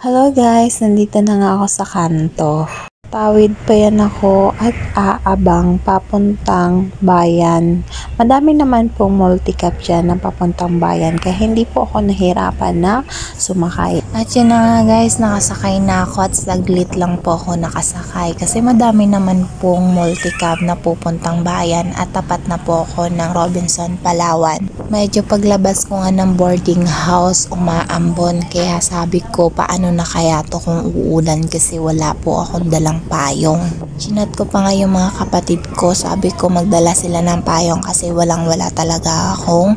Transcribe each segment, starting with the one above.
Hello guys, nandito na nga ako sa kanto. Tawid pa yan ako at aabang papuntang bayan. Madami naman pong multicab dyan na papuntang bayan kaya hindi po ako nahirapan na sumakay. At yun na nga guys, nakasakay na ako at saglit lang po ako nakasakay kasi madami naman pong multicab na pupuntang bayan at tapat na po ako ng Robinson, Palawan. Medyo paglabas ko nga ng boarding house, umaambon kaya sabi ko paano na kaya to kung uulan kasi wala po akong dalang payong. Chinat ko pa nga yung mga kapatid ko, sabi ko magdala sila ng payong kasi walang-wala talaga akong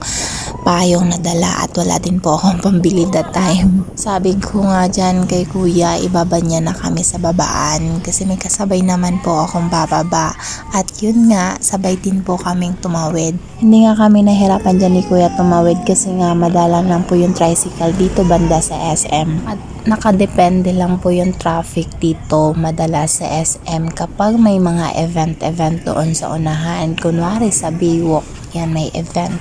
payong na dala at wala din po akong pambili that time. Sabi ko nga dyan kay kuya, ibaba niya na kami sa babaan kasi may kasabay naman po akong bababa at yun nga, sabay din po kaming tumawid. Hindi nga kami nahirapan dyan ni kuya tumawid kasi nga madalang lang po yung tricycle dito banda sa SM at nakadepende lang po yung traffic dito madalas sa SM kapag may mga event doon sa unahan. Kunwari sa Biwok, yan may event,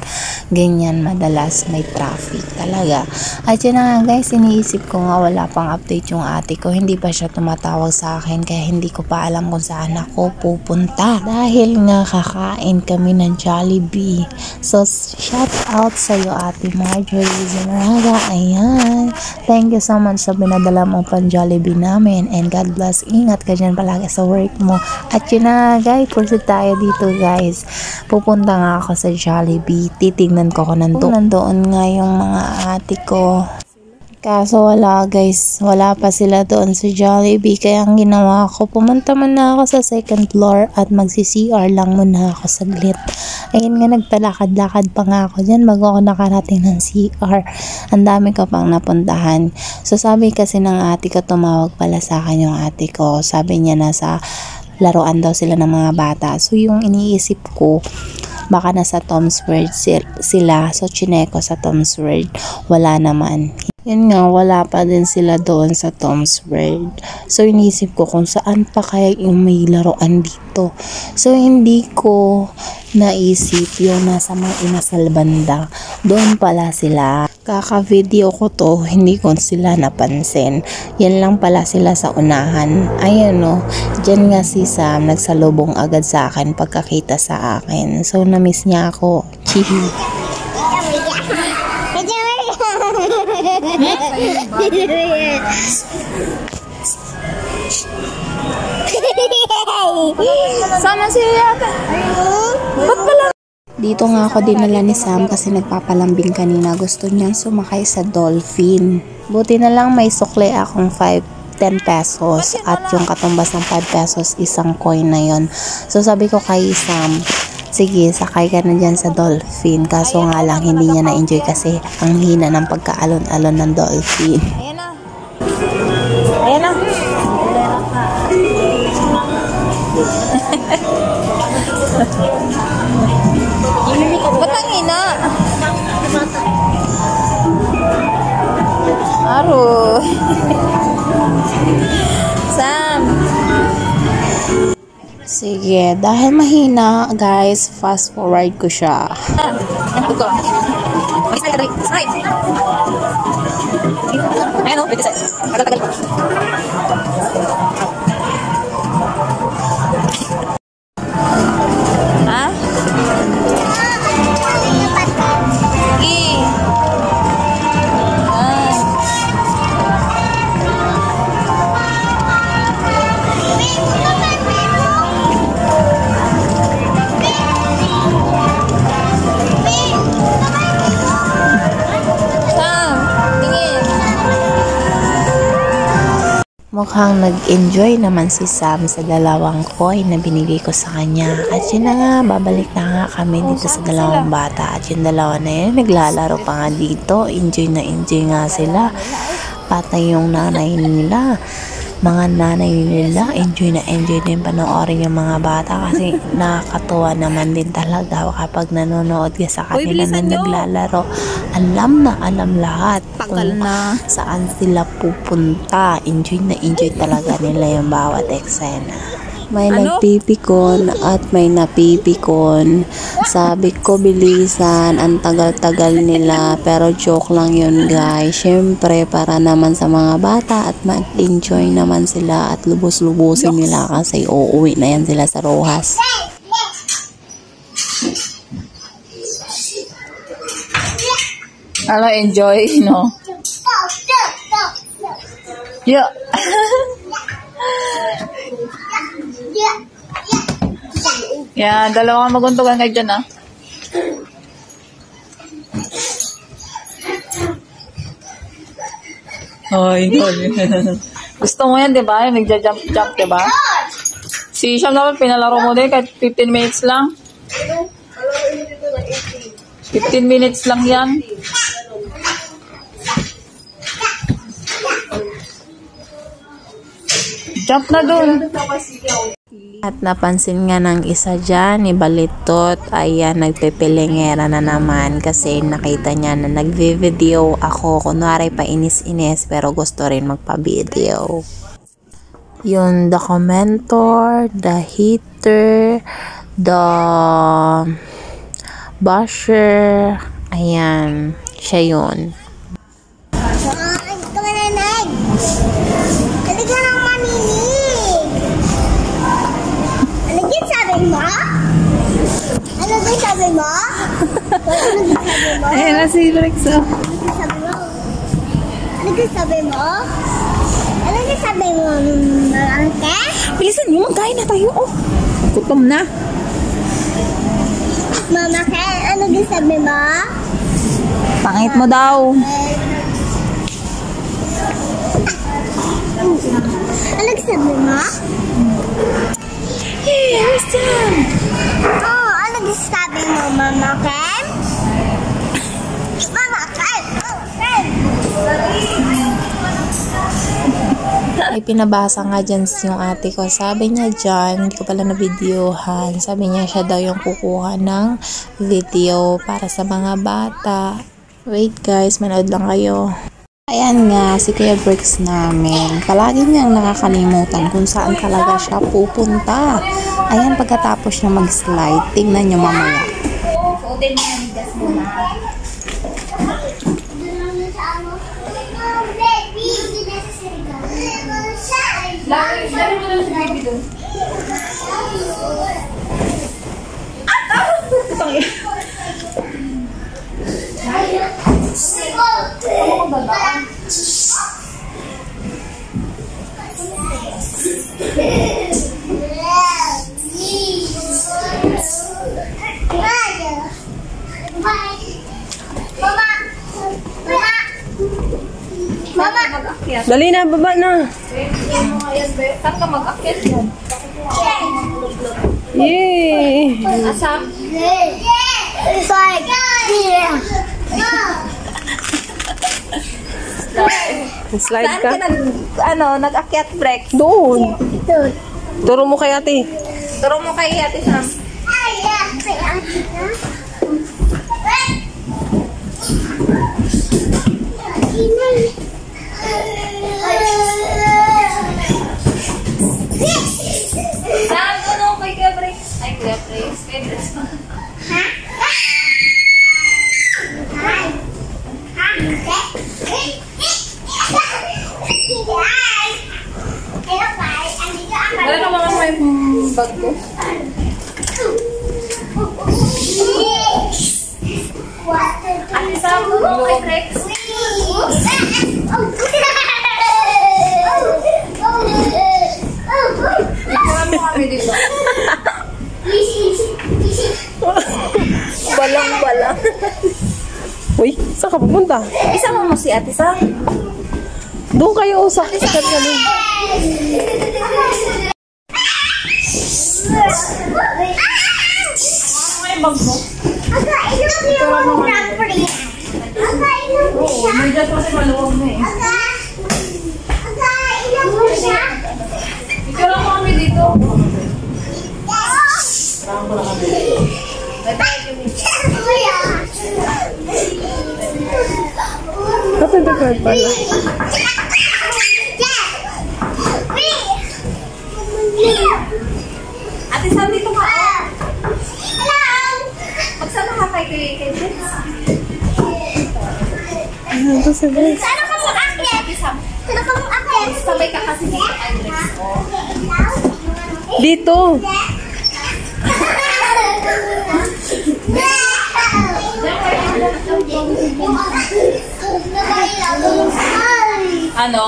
ganyan madalas may traffic talaga. At yun na nga guys, iniisip ko nga wala pang update yung ate ko, hindi pa siya tumatawag sa akin kaya hindi ko pa alam kung saan ako pupunta dahil nga kakain kami ng Jollibee. So shout out sa iyo ate Marjorie Zimaraga, ayan, thank you so much sa binadala mong pang Jollibee namin and God bless, ingat ka dyan palagi sa work mo. At yun na guys, proceed tayo dito guys, pupunta nga ako sa Jollibee, titignan ko kung nandoon nga yung mga ate ko. Kaso wala guys, wala pa sila doon sa Jollibee kaya ang ginawa ko, pumunta muna ako sa second floor at magsi-CR lang muna ako saglit. Ayun nga, nagpalakad-lakad pa nga ako dyan bago ako nakarating ng CR. Ang dami ko pang napuntahan. So sabi kasi ng ate ko, tumawag pala sa akin yung ate ko. Sabi niya nasa laruan daw sila ng mga bata. So yung iniisip ko, baka nasa Tom's World sila. So chineko sa Tom's World, wala naman. Yun nga, wala pa din sila doon sa Tom's World. So iniisip ko kung saan pa kaya yung may laruan dito. So hindi ko naisip yung nasa mga inasal banda. Doon pala sila. Kaka-video ko to, hindi ko sila napansin. Yan lang pala sila sa unahan. Ayan o, dyan nga si Sam nagsalubong agad sa akin pagkakita sa akin. So na-miss niya ako. Chihi. Sana siya. Ba't pala? Dito nga ako dinala ni Sam kasi nagpapalambing kanina. Gusto niyang sumakay sa dolphin. Buti na lang may sukle akong 10 pesos at yung katumbas ng 5 pesos isang coin na yon. So sabi ko kay Sam, sige, sakay ka na dyan sa dolphin. Kaso nga lang, hindi niya na-enjoy kasi ang hina ng pagkaalon-alon ng dolphin. Ayan na. Ayan na. Ba't ang hina? Aro. Sam. Sige, dahil mahina, guys, fast forward ko siya. Ha? Mukhang nag-enjoy naman si Sam sa dalawang coin na binigay ko sa kanya. At yun na nga, babalik na nga kami dito sa dalawang bata. At yung dalawa na yun, naglalaro pa nga dito. Enjoy na enjoy nga sila. Patay yung nanay nila. Mga nanay nila, enjoy na enjoy din panoorin yung mga bata kasi nakakatuwa naman din talaga kapag nanonood ka sa kanila na naglalaro. Alam na alam lahat kung saan sila pupunta. Enjoy na enjoy talaga nila yung bawat eksena. May nagpipikon at may napipikon. Sabi ko bilisan, ang tagal-tagal nila. Pero joke lang yun guys. Syempre para naman sa mga bata at mag-enjoy naman sila at lubos-lubusin nila kasi uuwi na yan sila sa Rojas. Ano, enjoy, no? Yeah. Yan, dalawa kang maguntugan kayo dyan, ah. Ay, gusto mo yan, diba? Yung nagja-jump-jump, diba? Si Isham naman, pinalaro mo din kahit 15 minutes lang. 15 minutes lang yan. Jump na dun. At napansin nga ng isa dyan, ni Balitot, ayan, nagpepelengera na naman kasi nakita niya na nagvi-video ako. Kunwari pa inis-inis pero gusto rin magpa-video. Yung the commentor, the hater, the basher, ayan, siya yun. Sabi mo? Ayan na si Rexo. Ano sabi mo? Ano sabi mo, Mamake? Bilisan nyo, magkain na tayo. Oh, gutom na. Mamake, ano sabi mo? Pangit mo daw. Ano sabi mo? Hey, where's Jam? Oh, ano sabi mo, Mamake? Mamake! Ay, pinabasa nga dyan yung ate ko. Sabi niya dyan, hindi ko pala na-videohan. Sabi niya siya daw yung kukuha ng video para sa mga bata. Wait guys, manood lang kayo. Ayan nga, si Kuya Bricks namin. Palagi niyang nakakalimutan kung saan talaga siya pupunta. Ayan, pagkatapos niya mag-slide, tingnan niyo mamaya. Hotel mo yung gas mo na. Dali na, baba na. Saan ka mag-akit yan? Yay! Asam? It's like, yeah. Slide Saan ka? ka nag-akyat break? Doon. Turo mo kay ate. Turo mo kay Ate Sam. Saan ko kay Kuya Break? Ay, Kuya Break. Wala ka mga may bag ko? Ate Sam, kay Rex. Ikaw mo kami dito. Balang-balang. Uy, saan ka pupunta? Isama mo si Ate Sam. Doon kayo sa sikat kami. May bag mo? Oo, may dyan kasi maluwag na eh. Ikaw lang mo kami dito. Open the door pala. Sana ka mo akit. Sana ka mo akit. Sabay ka kasi dito, Andres. Dito. Ano?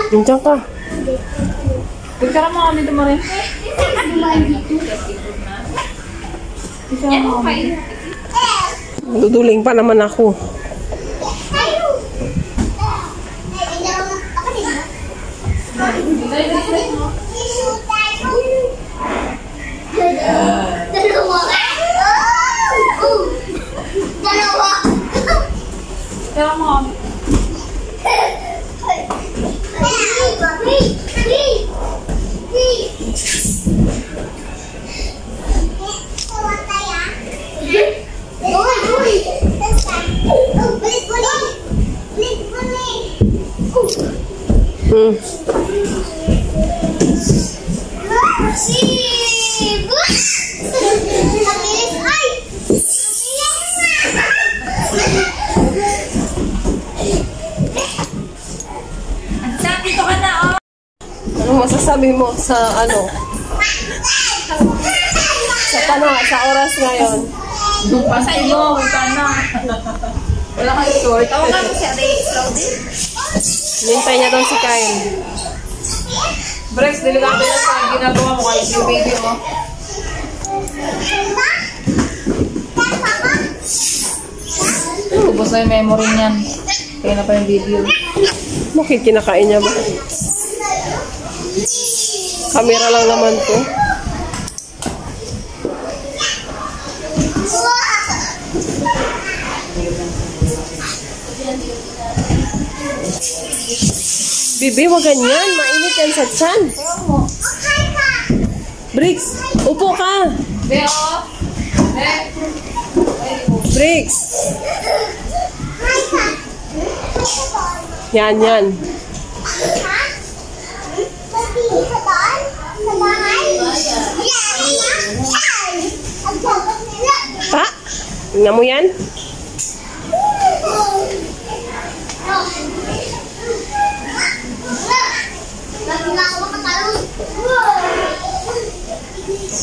Diyan ka. Pagkara mo kami dumarin. Duduling pa naman ako. Pagkara mo kami. Ano masasabi mo sa ano? Sa oras ngayon? Pasay mo, magkana. Wala kayo short. Tawagan mo si Ray Claudine. Nintay niya doon si Kyle. Brex, delikado na sa ginagawa mo kahit yung video mo. Ubus na yung memory niyan. Kaya na pa yung video. Bakit kinakain niya ba? Camera lang naman to. Bibi, wag ganyan. Mainit yan sa tiyan. Briggs, upo ka. Deo! Briggs. Yan, yan. Pa, tingnan mo yan.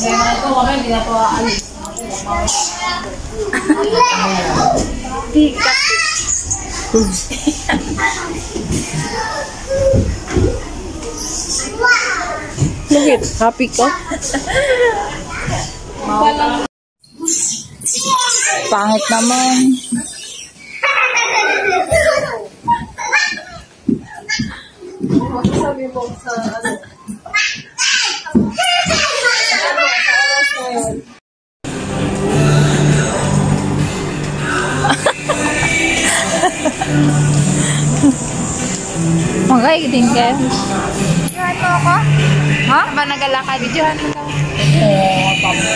Kaya mga ito kami, hindi na ito aalis. Bakit? Happy ka? Pangit naman. Sabi mo sa ano? Magay, tingkel. Videohan mo ako? Ha? Habang nagalakad, videohan mo daw. Oo, tama.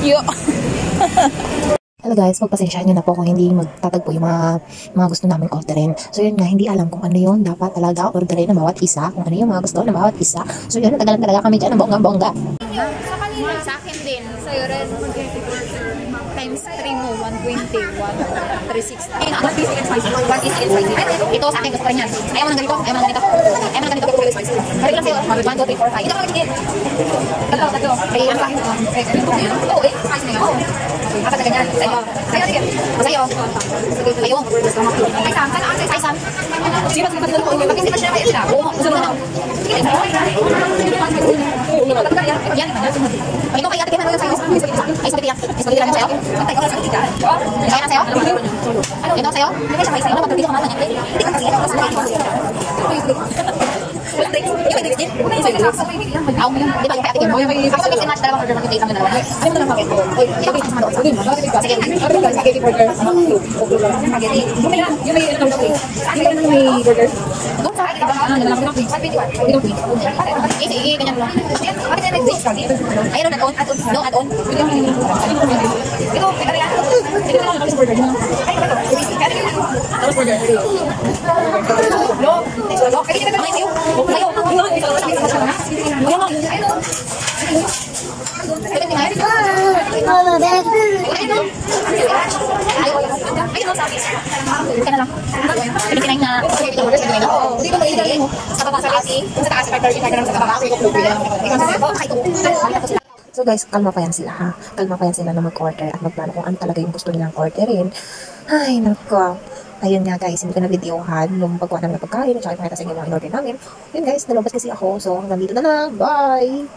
Yo. Hello guys, pagpasensyahan nyo na po kung hindi magtatagpo yung mga gusto namin orderin. So yun nga, hindi alam kung ano yun dapat talaga orderin ng bawat isa, kung ano yung mga gusto ng bawat isa. So yun, natagalan talaga kami dyan ng bongga-bongga. Sa kanila, sa akin din. Sa'yo rin. Times 3 mo, 120, 360. Ito sa akin, gusto ko rin yan. Ayaw mo ng ganito, ayaw mo ng ganito. Ayaw mo ng ganito, balik lang sa'yo. 1, 2, 3, 4, 5. Ito ka magigit. Tatlo. Ay, ano ba? Oo, eh. Ayos na yun. Apat na ganyan. Sa'yo. Sa'yo, sige. Sa'yo. Ayaw. Ay, Sam. Ay, Sam. Sino ba sila ko? Bakit hindi pa siya kayo sila? Oo, gusto mo na. Sige, sa'yo. Yan. Ito kaya ate, meron sa'yo. Ay, sabi tiyak. Ay, sabi lang sa'yo. Antay ko lang sa tiyak. Kaya na sa'yo? Ito sa'yo? Hindi siya kayo sa'yo. Magpapili ka naman yan. Hindi ka kasi. Wala break. Di ba yung kaya tikin mo? Ako sa match dalawang order mag-take kami dalawa. Ano mo na lang bakit? Oy, ito yung sama doon. Sige. Ano ba spaghetti burger? Spaghetti. Yung may ito daw. Yung may burger. Doon sa akin dalawa. Sige, ganyan lang. Bakit na nag-bake kami? Ayun, add-on. No, add-on. Ito, ito yan. Ito lang ang burger. Ay, ito. Burger. No. Okay, kita naman yung mayo. So guys, kalma pa yan sila ha. Kalma pa yan sila na mag-order at magplano kung ano talaga yung gusto nilang orderin. Ay, nako. Ayun nga guys, hindi ko na-videohan yung pagkuha namin ng pagkain at saka ipakita sa inyo yung in-order namin. Yun guys, nalabas kasi ako. So hanggang dito na lang. Bye!